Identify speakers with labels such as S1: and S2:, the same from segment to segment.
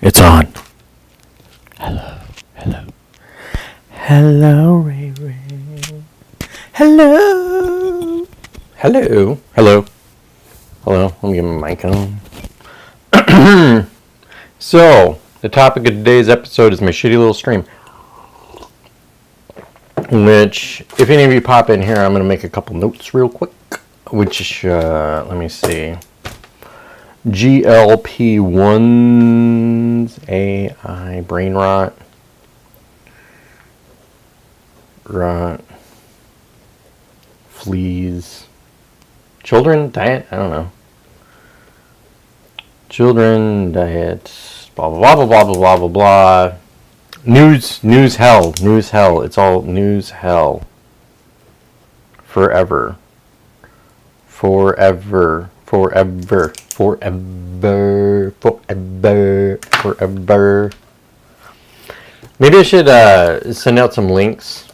S1: It's on. Hello, Ray Ray. Hello. Hello. Let me get my mic on. So, the topic of today's episode is my shitty little stream. Which, if any of you pop in here, I'm going to make a couple notes real quick. Which, let me see. GLP-1s, AI, brain rot, fleas, children, diet, I don't know. Children, diet, blah, blah, blah, blah, blah, blah, blah, blah. News hell. It's all news hell. Forever. Maybe I should send out some links.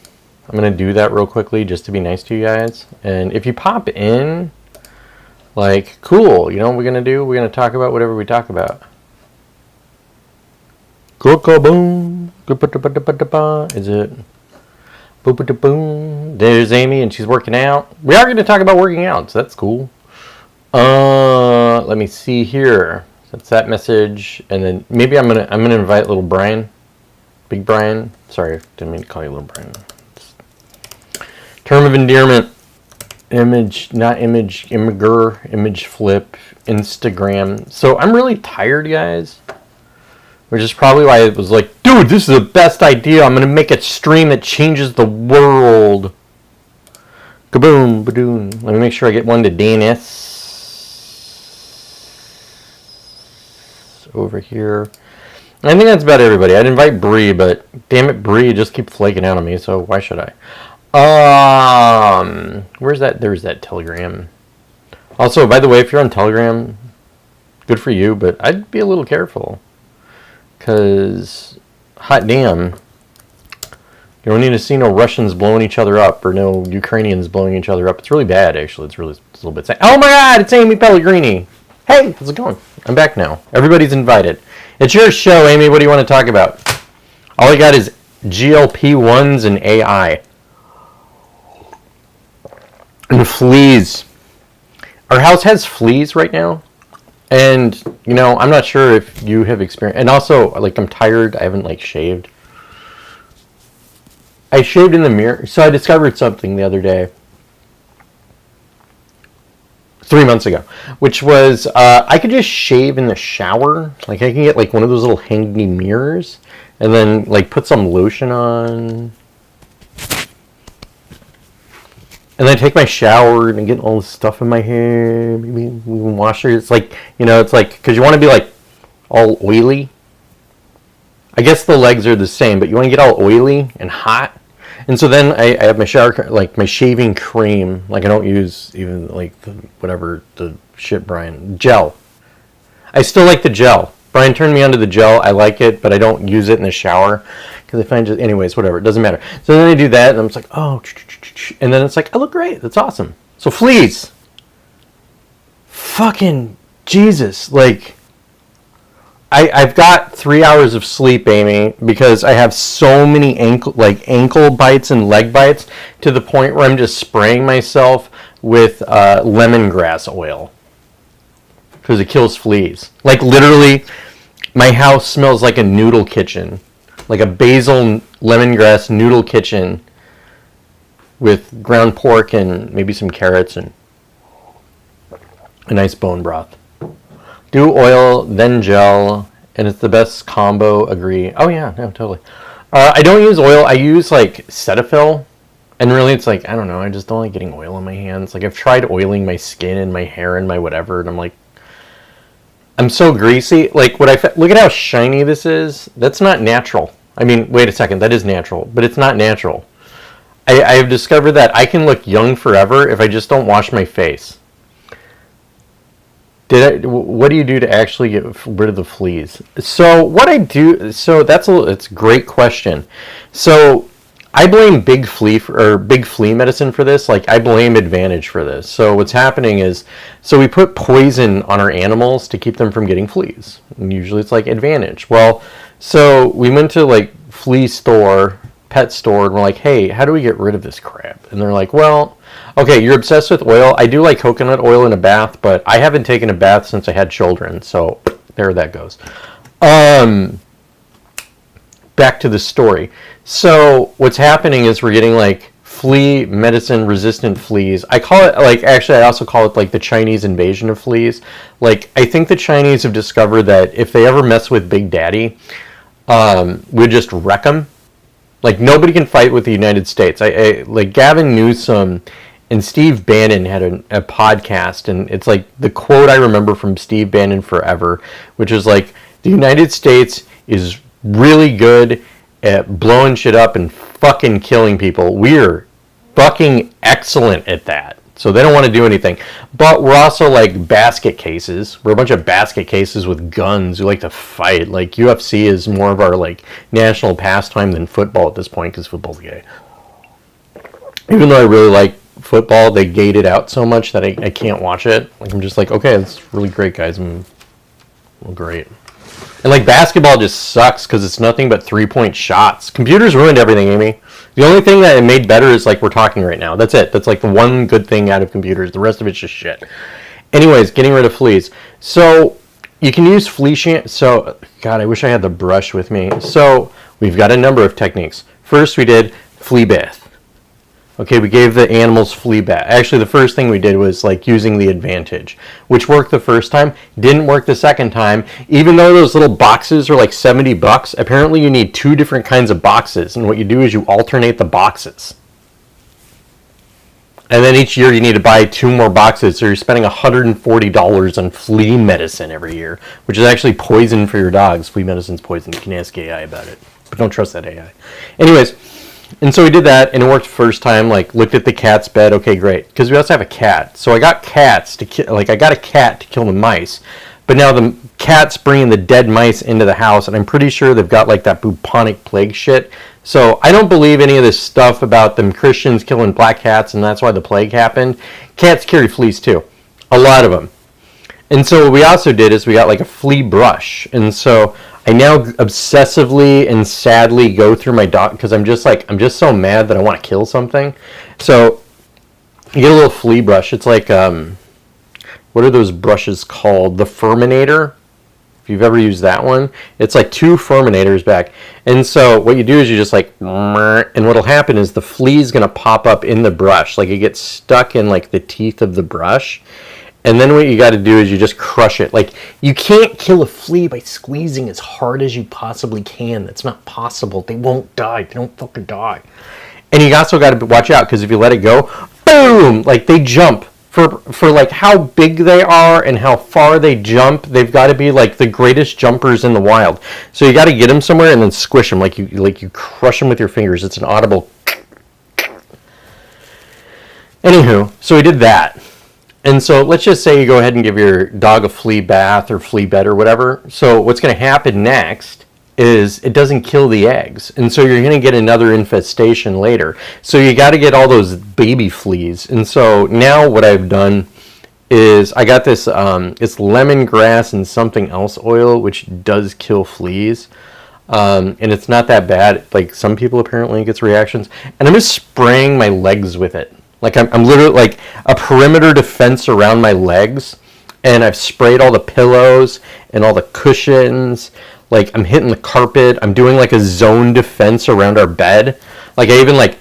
S1: I'm going to do that real quickly just to be nice to you guys. And if you pop in, like, cool. You know what we're going to do? We're going to talk about whatever we talk about. Boom. Is it? Boom. There's Amy, and she's working out. We are going to talk about working out, so that's cool. Let me see here. That's that message, and then maybe I'm gonna invite little Brian, Big Brian. Sorry, didn't mean to call you little Brian. Term of endearment. Image flip, Instagram. So I'm really tired, guys. Which is probably why it was like, dude, this is the best idea. I'm going to make a stream that changes the world. Kaboom, badoon. Let me make sure I get one to Danis. Over here. I think that's about everybody. I'd invite Bree, but damn it, Bree, just keep flaking out on me, so why should I? Where's that? There's that Telegram. Also, by the way, if you're on Telegram, good for you, but I'd be a little careful. Because, hot damn, you don't need to see no Russians blowing each other up or no Ukrainians blowing each other up. It's really bad, actually. It's a little bit sad. Oh my god, it's Amy Pellegrini. Hey, how's it going? I'm back now. Everybody's invited. It's your show, Amy. What do you want to talk about? All I got is GLP-1s and AI. And fleas. Our house has fleas right now. And, you know, I'm not sure if you have experienced... And also, like, I'm tired. I haven't, shaved. I shaved in the mirror. So I discovered something the other day. 3 months ago. Which was, I could just shave in the shower. Like, I can get, one of those little hangy mirrors. And then, put some lotion on. And then I take my shower and get all this stuff in my hair. Maybe even wash it. It's because you want to be all oily. I guess the legs are the same, but you want to get all oily and hot. And so then I have my shower, my shaving cream. I don't use even the shit Brian. Gel. I still like the gel. Brian turned me onto the gel. I like it, but I don't use it in the shower. Because I find anyways, whatever. It doesn't matter. So then I do that, and I'm just like, oh, and then it's I look great. That's awesome. So fleas. Fucking Jesus. I've got 3 hours of sleep, Amy, because I have so many ankle bites and leg bites to the point where I'm just spraying myself with lemongrass oil. Because it kills fleas. Literally, my house smells like a noodle kitchen. Like a basil lemongrass noodle kitchen with ground pork and maybe some carrots and a nice bone broth. Do oil, then gel, and it's the best combo, agree. Oh yeah, no, totally. I don't use oil, I use Cetaphil, and really it's I don't know, I just don't like getting oil on my hands. I've tried oiling my skin and my hair and my whatever, and I'm so greasy. Look at how shiny this is. That's not natural. I mean, wait a second, that is natural, but it's not natural. I have discovered that I can look young forever if I just don't wash my face. What do you do to actually get rid of the fleas? So what I do, it's a great question. So I blame big flea medicine for this. Like, I blame Advantage for this. So what's happening is, so we put poison on our animals to keep them from getting fleas. And usually it's like Advantage. Well, so we went to like flea store, pet store, and we're like, hey, how do we get rid of this crap? And they're like, well, okay, you're obsessed with oil. I do like coconut oil in a bath, but I haven't taken a bath since I had children. So there that goes. Back to the story. So what's happening is we're getting like flea medicine resistant fleas. I call it like, actually I also call it like the Chinese invasion of fleas. Like, I think the Chinese have discovered that if they ever mess with Big Daddy, we'd just wreck them. Like, nobody can fight with the United States. Like Gavin Newsom and Steve Bannon had a podcast, and it's like the quote I remember from Steve Bannon forever, which is like, the United States is really good at blowing shit up and fucking killing people. We're fucking excellent at that. So they don't want to do anything. But we're also like basket cases. We're a bunch of basket cases with guns who like to fight. Like, UFC is more of our like national pastime than football at this point, because football's gay. Even though I really like football, they gate it out so much that I can't watch it. Like, I'm just like, okay, that's really great, guys. Well, great. And like, basketball just sucks because it's nothing but 3-point shots. Computers ruined everything, Amy. The only thing that it made better is like we're talking right now. That's it. That's like the one good thing out of computers. The rest of it's just shit. Anyways, getting rid of fleas. So you can use flea shampoo. So, God, I wish I had the brush with me. So we've got a number of techniques. First, we did flea bath. Okay, we gave the animals flea bath. Actually, the first thing we did was like using the Advantage, which worked the first time, didn't work the second time. Even though those little boxes are like $70, apparently you need 2 different kinds of boxes, and what you do is you alternate the boxes. And then each year you need to buy 2 more boxes, so you're spending $140 on flea medicine every year, which is actually poison for your dogs. Flea medicine's poison. You can ask AI about it, but don't trust that AI. Anyways. And so we did that, and it worked the first time. Like, looked at the cat's bed. Okay, great. Because we also have a cat. So I got cats to kill. Like, I got a cat to kill the mice. But now the cat's bringing the dead mice into the house, and I'm pretty sure they've got like that bubonic plague shit. So I don't believe any of this stuff about them Christians killing black cats, and that's why the plague happened. Cats carry fleas too, a lot of them. And so what we also did is we got like a flea brush, and so I now obsessively and sadly go through my dog because I'm just so mad that I want to kill something. So you get a little flea brush. It's like what are those brushes called? The Furminator. If you've ever used that one, it's like 2 Furminators back. And so what you do is you just like, and what'll happen is the flea's gonna pop up in the brush, like it gets stuck in like the teeth of the brush. And then what you got to do is you just crush it. Like, you can't kill a flea by squeezing as hard as you possibly can. That's not possible. They won't die. They don't fucking die. And you also got to watch out, because if you let it go, boom! Like, they jump. For like how big they are and how far they jump, they've got to be like the greatest jumpers in the wild. So you got to get them somewhere and then squish them. Like you crush them with your fingers. It's an audible. Anywho, so we did that. And so let's just say you go ahead and give your dog a flea bath or flea bed or whatever. So what's going to happen next is it doesn't kill the eggs. And so you're going to get another infestation later. So you got to get all those baby fleas. And so now what I've done is I got this, it's lemongrass and something else oil, which does kill fleas. And it's not that bad. Like, some people apparently gets reactions. And I'm just spraying my legs with it. Like, I'm literally like a perimeter defense around my legs, and I've sprayed all the pillows and all the cushions. Like, I'm hitting the carpet. I'm doing like a zone defense around our bed. Like, I even like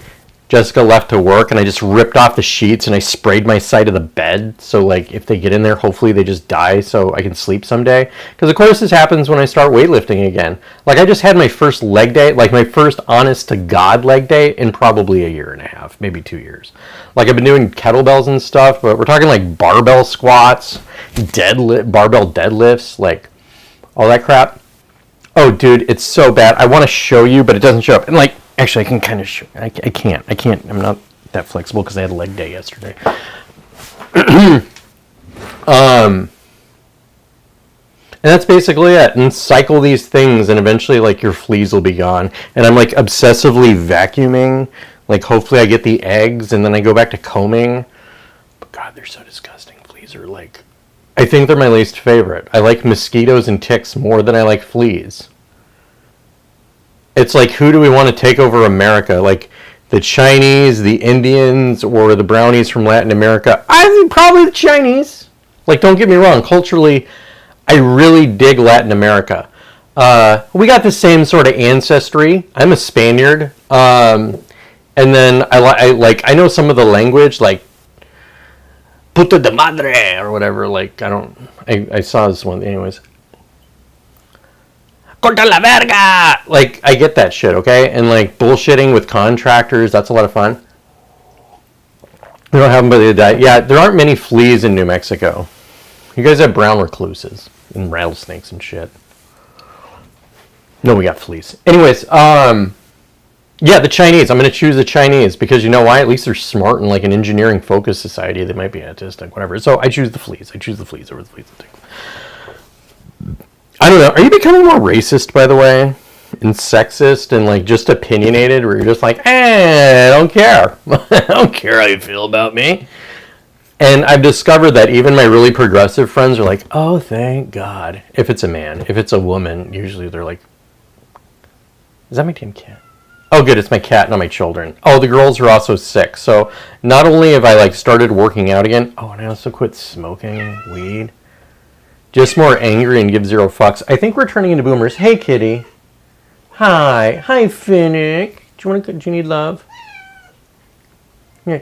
S1: Jessica left to work, and I just ripped off the sheets and I sprayed my side of the bed. So like, if they get in there, hopefully they just die so I can sleep someday. Because of course this happens when I start weightlifting again. Like, I just had my first leg day, like my first honest to God leg day in probably 1.5 years, maybe 2 years. Like, I've been doing kettlebells and stuff, but we're talking like barbell squats, barbell deadlifts, like all that crap. Oh, dude, it's so bad. I want to show you, but it doesn't show up. And like, actually, I can kind of show. I can't. I'm not that flexible because I had a leg day yesterday. And that's basically it. And cycle these things, and eventually, like, your fleas will be gone. And I'm, like, obsessively vacuuming. Like, hopefully I get the eggs, and then I go back to combing. But, God, they're so disgusting. Fleas are, like... I think they're my least favorite. I like mosquitoes and ticks more than I like fleas. It's like, who do we want to take over America? Like, the Chinese, the Indians, or the brownies from Latin America? I think probably the Chinese. Like, don't get me wrong. Culturally, I really dig Latin America. We got the same sort of ancestry. I'm a Spaniard. And then I know some of the language, like puta de madre or whatever. Like, I saw this one anyways. Corta la verga! Like, I get that shit, okay? And, like, bullshitting with contractors, that's a lot of fun. We don't have them, but they die. Yeah, there aren't many fleas in New Mexico. You guys have brown recluses and rattlesnakes and shit. No, we got fleas. Anyways, yeah, the Chinese. I'm going to choose the Chinese because you know why? At least they're smart and, like, an engineering-focused society. They might be autistic, whatever. So I choose the fleas. I choose the fleas over the fleas. I don't know. Are you becoming more racist, by the way? And sexist and, like, just opinionated where you're just like, I don't care. I don't care how you feel about me. And I've discovered that even my really progressive friends are like, oh, thank God. If it's a man. If it's a woman, usually they're like, is that my damn cat? Oh, good. It's my cat, not my children. Oh, the girls are also sick. So not only have I, like, started working out again. Oh, and I also quit smoking weed. Just more angry and give zero fucks. I think we're turning into boomers. Hey, kitty. Hi. Hi, Finnick. Do you need love? Yeah.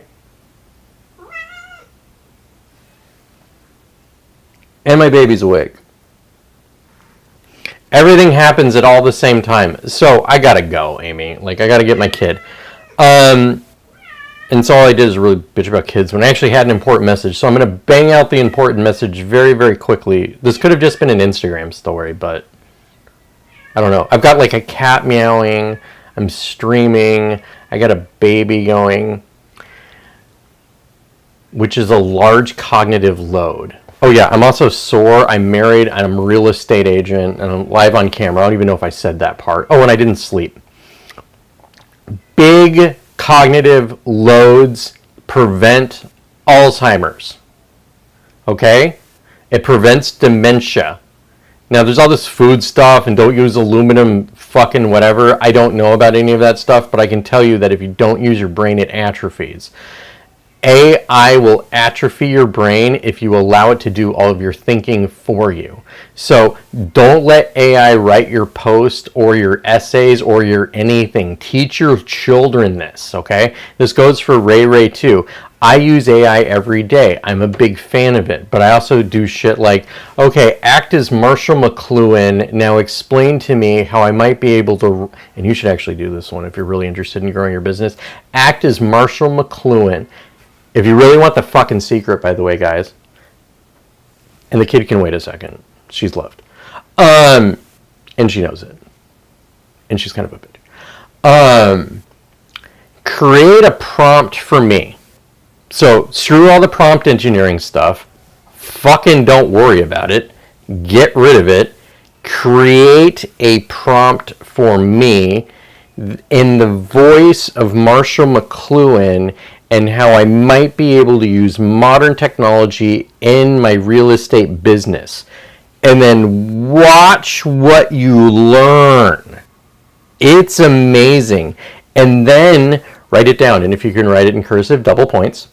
S1: And my baby's awake. Everything happens at all the same time. So I gotta go, Amy. Like, I gotta get my kid. And so all I did is really bitch about kids when I actually had an important message. So I'm going to bang out the important message very, very quickly. This could have just been an Instagram story, but I don't know. I've got like a cat meowing. I'm streaming. I got a baby going, which is a large cognitive load. Oh yeah, I'm also sore. I'm married. I'm a real estate agent, and I'm live on camera. I don't even know if I said that part. Oh, and I didn't sleep. Big cognitive loads prevent Alzheimer's. Okay? It prevents dementia. Now, there's all this food stuff and don't use aluminum fucking whatever. I don't know about any of that stuff, but I can tell you that if you don't use your brain, it atrophies. AI will atrophy your brain if you allow it to do all of your thinking for you. So don't let AI write your post or your essays or your anything. Teach your children this, okay? This goes for Ray too. I use AI every day. I'm a big fan of it. But I also do shit like, okay, act as Marshall McLuhan. Now explain to me how I might be able to, and you should actually do this one if you're really interested in growing your business. Act as Marshall McLuhan. If you really want the fucking secret, by the way, guys, and the kid can wait a second. She's loved. And she knows it. And she's kind of a bitch. Create a prompt for me. So screw all the prompt engineering stuff. Fucking don't worry about it. Get rid of it. Create a prompt for me in the voice of Marshall McLuhan and how I might be able to use modern technology in my real estate business. And then watch what you learn. It's amazing. And then write it down. And if you can write it in cursive, double points.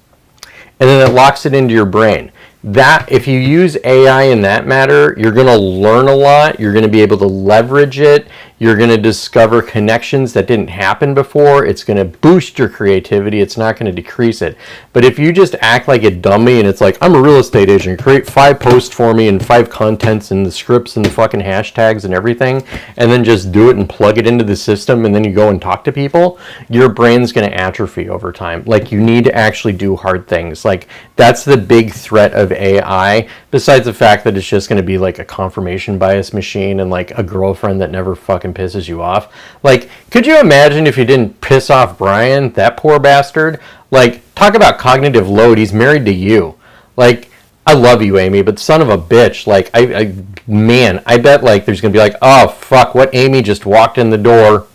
S1: And then it locks it into your brain. That, if you use AI in that matter, you're going to learn a lot. You're going to be able to leverage it. You're going to discover connections that didn't happen before. It's going to boost your creativity. It's not going to decrease it. But if you just act like a dummy and it's like, I'm a real estate agent, create 5 posts for me and 5 contents and the scripts and the fucking hashtags and everything, and then just do it and plug it into the system and then you go and talk to people, your brain's going to atrophy over time. Like, you need to actually do hard things. Like, that's the big threat of AI, besides the fact that it's just going to be like a confirmation bias machine and like a girlfriend that never fucking pisses you off. Like, could you imagine if you didn't piss off Brian, that poor bastard? Like, talk about cognitive load. He's married to you. Like, I love you, Amy, but son of a bitch, like, I bet, like, there's gonna be like, oh, fuck, what Amy just walked in the door.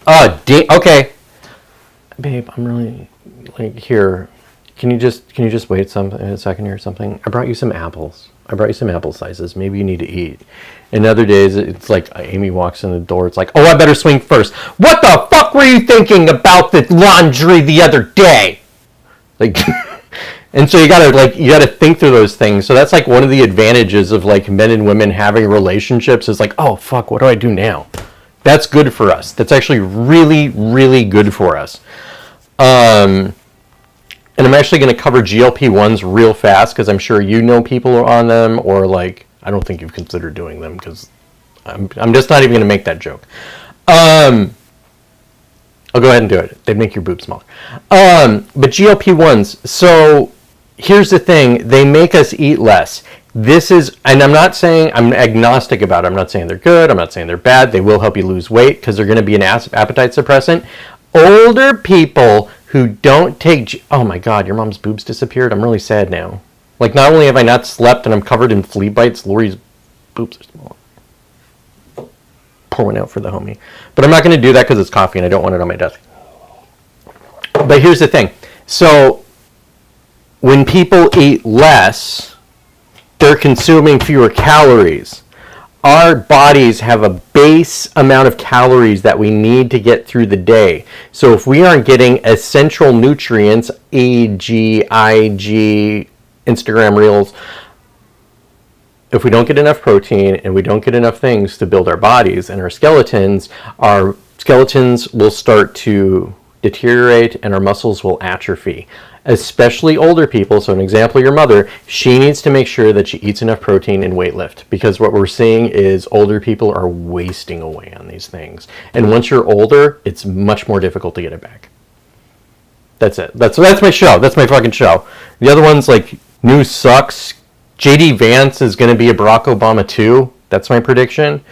S1: Okay. Babe, I'm really, like, here. Can you just wait a second here or something? I brought you some apples. I brought you some apple slices. Maybe you need to eat. And other days, it's like Amy walks in the door. It's like, oh, I better swing first. What the fuck were you thinking about the laundry the other day? Like, and so you gotta think through those things. So that's like one of the advantages of like men and women having relationships is like, oh fuck, what do I do now? That's good for us. That's actually really, really good for us. And I'm actually going to cover GLP-1s real fast because I'm sure you know people on them, or like, I don't think you've considered doing them because I'm just not even going to make that joke. I'll go ahead and do it. They make your boobs smaller. But GLP-1s, so here's the thing. They make us eat less. This is, and I'm not saying, I'm agnostic about it. I'm not saying they're good. I'm not saying they're bad. They will help you lose weight because they're going to be an appetite suppressant. Older people who don't take, oh my God, your mom's boobs disappeared. I'm really sad now. Like, not only have I not slept and I'm covered in flea bites, Lori's boobs are small. Pour one out for the homie. But I'm not going to do that because it's coffee and I don't want it on my desk. But here's the thing. So, when people eat less, they're consuming fewer calories. Our bodies have a base amount of calories that we need to get through the day. So if we aren't getting essential nutrients, E.g., IG, Instagram Reels, if we don't get enough protein and we don't get enough things to build our bodies and our skeletons will start to deteriorate and our muscles will atrophy. Especially older people, so an example, your mother, she needs to make sure that she eats enough protein and weight lift, because what we're seeing is older people are wasting away on these things. And once you're older, it's much more difficult to get it back. That's it. That's my show. That's my fucking show. The other one's like, news sucks. JD Vance is going to be a Barack Obama too. That's my prediction.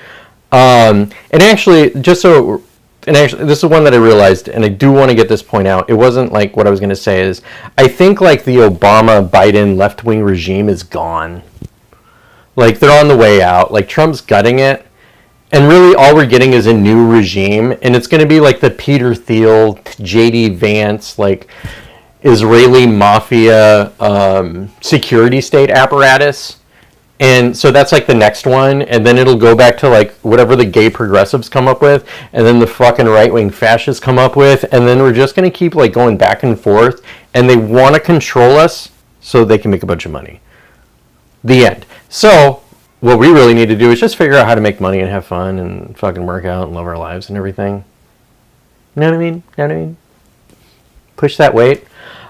S1: And actually, this is one that I realized, and I do want to get this point out. It wasn't like what I was going to say is, I think like the Obama-Biden left-wing regime is gone. Like they're on the way out. Like Trump's gutting it. And really all we're getting is a new regime. And it's going to be like the Peter Thiel, JD Vance, like Israeli mafia security state apparatus. And so that's like the next one, and then it'll go back to like whatever the gay progressives come up with, and then the fucking right-wing fascists come up with, and then we're just going to keep like going back and forth, and they want to control us so they can make a bunch of money. The end. So what we really need to do is just figure out how to make money and have fun and fucking work out and love our lives and everything. You know what I mean? You know what I mean? Push that weight.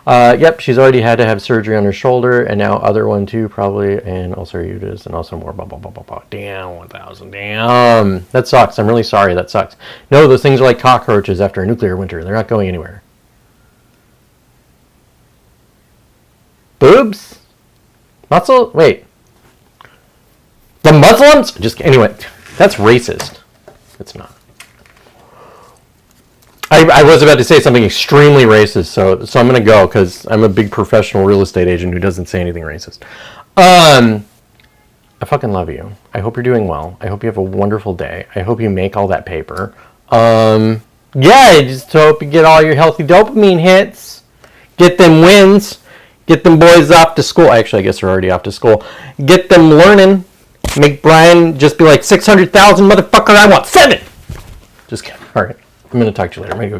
S1: Yep, she's already had to have surgery on her shoulder, and now other one too, probably, and ulceratus, and also more, blah, blah, blah, blah, blah. Damn, 1,000, damn. That sucks. I'm really sorry. That sucks. No, those things are like cockroaches after a nuclear winter. They're not going anywhere. Boobs? Muscle? Wait. The Muslims? Anyway, that's racist. It's not. I was about to say something extremely racist, so I'm going to go because I'm a big professional real estate agent who doesn't say anything racist. I fucking love you. I hope you're doing well. I hope you have a wonderful day. I hope you make all that paper. Yeah, I just hope you get all your healthy dopamine hits. Get them wins. Get them boys off to school. Actually, I guess they're already off to school. Get them learning. Make Brian just be like, 600,000, motherfucker, I want 7. Just kidding. All right. I'm going to talk to you later. I'm going to go get